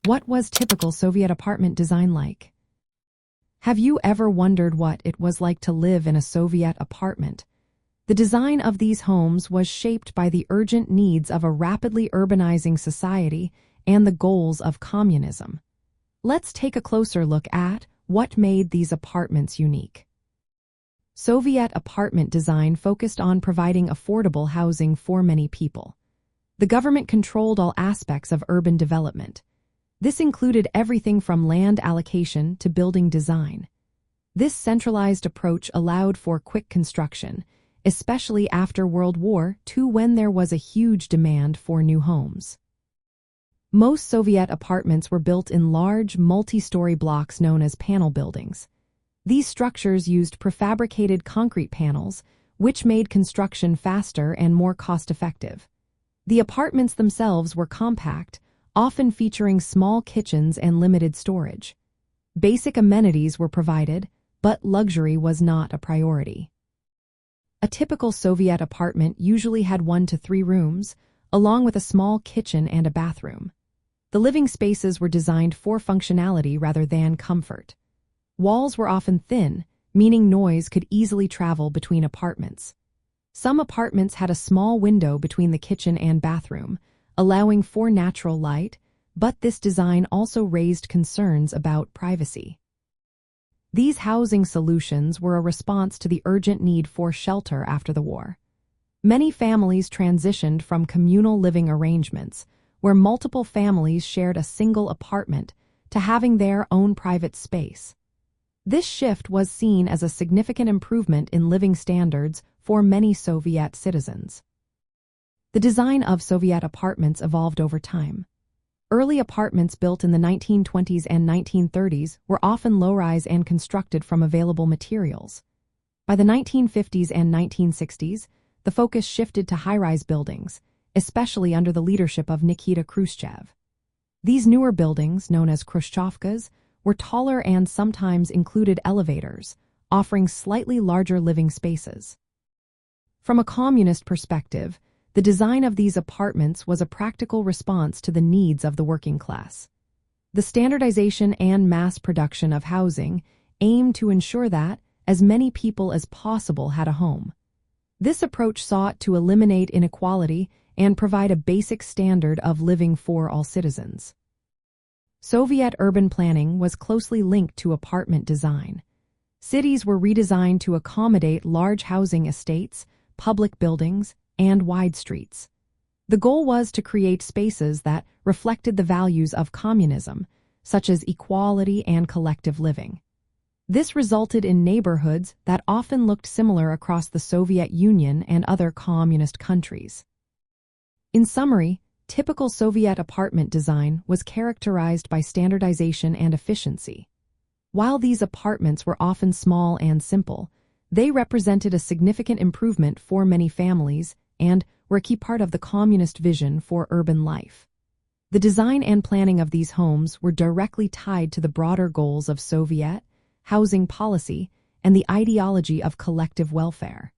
What was typical Soviet apartment design like? Have you ever wondered what it was like to live in a Soviet apartment? The design of these homes was shaped by the urgent needs of a rapidly urbanizing society and the goals of communism. Let's take a closer look at what made these apartments unique. Soviet apartment design focused on providing affordable housing for many people. The government controlled all aspects of urban development. This included everything from land allocation to building design. This centralized approach allowed for quick construction, especially after World War II when there was a huge demand for new homes. Most Soviet apartments were built in large, multi-story blocks known as panel buildings. These structures used prefabricated concrete panels, which made construction faster and more cost-effective. The apartments themselves were compact, often featuring small kitchens and limited storage. Basic amenities were provided, but luxury was not a priority. A typical Soviet apartment usually had 1 to 3 rooms, along with a small kitchen and a bathroom. The living spaces were designed for functionality rather than comfort. Walls were often thin, meaning noise could easily travel between apartments. Some apartments had a small window between the kitchen and bathroom, allowing for natural light, but this design also raised concerns about privacy. These housing solutions were a response to the urgent need for shelter after the war. Many families transitioned from communal living arrangements, where multiple families shared a single apartment, to having their own private space. This shift was seen as a significant improvement in living standards for many Soviet citizens. The design of Soviet apartments evolved over time. Early apartments built in the 1920s and 1930s were often low-rise and constructed from available materials. By the 1950s and 1960s, the focus shifted to high-rise buildings, especially under the leadership of Nikita Khrushchev. These newer buildings, known as Khrushchevkas, were taller and sometimes included elevators, offering slightly larger living spaces. From a communist perspective, the design of these apartments was a practical response to the needs of the working class. The standardization and mass production of housing aimed to ensure that as many people as possible had a home. This approach sought to eliminate inequality and provide a basic standard of living for all citizens. Soviet urban planning was closely linked to apartment design. Cities were redesigned to accommodate large housing estates, public buildings, and wide streets. The goal was to create spaces that reflected the values of communism, such as equality and collective living. This resulted in neighborhoods that often looked similar across the Soviet Union and other communist countries. In summary, typical Soviet apartment design was characterized by standardization and efficiency. While these apartments were often small and simple, they represented a significant improvement for many families and were a key part of the communist vision for urban life. The design and planning of these homes were directly tied to the broader goals of Soviet housing policy and the ideology of collective welfare.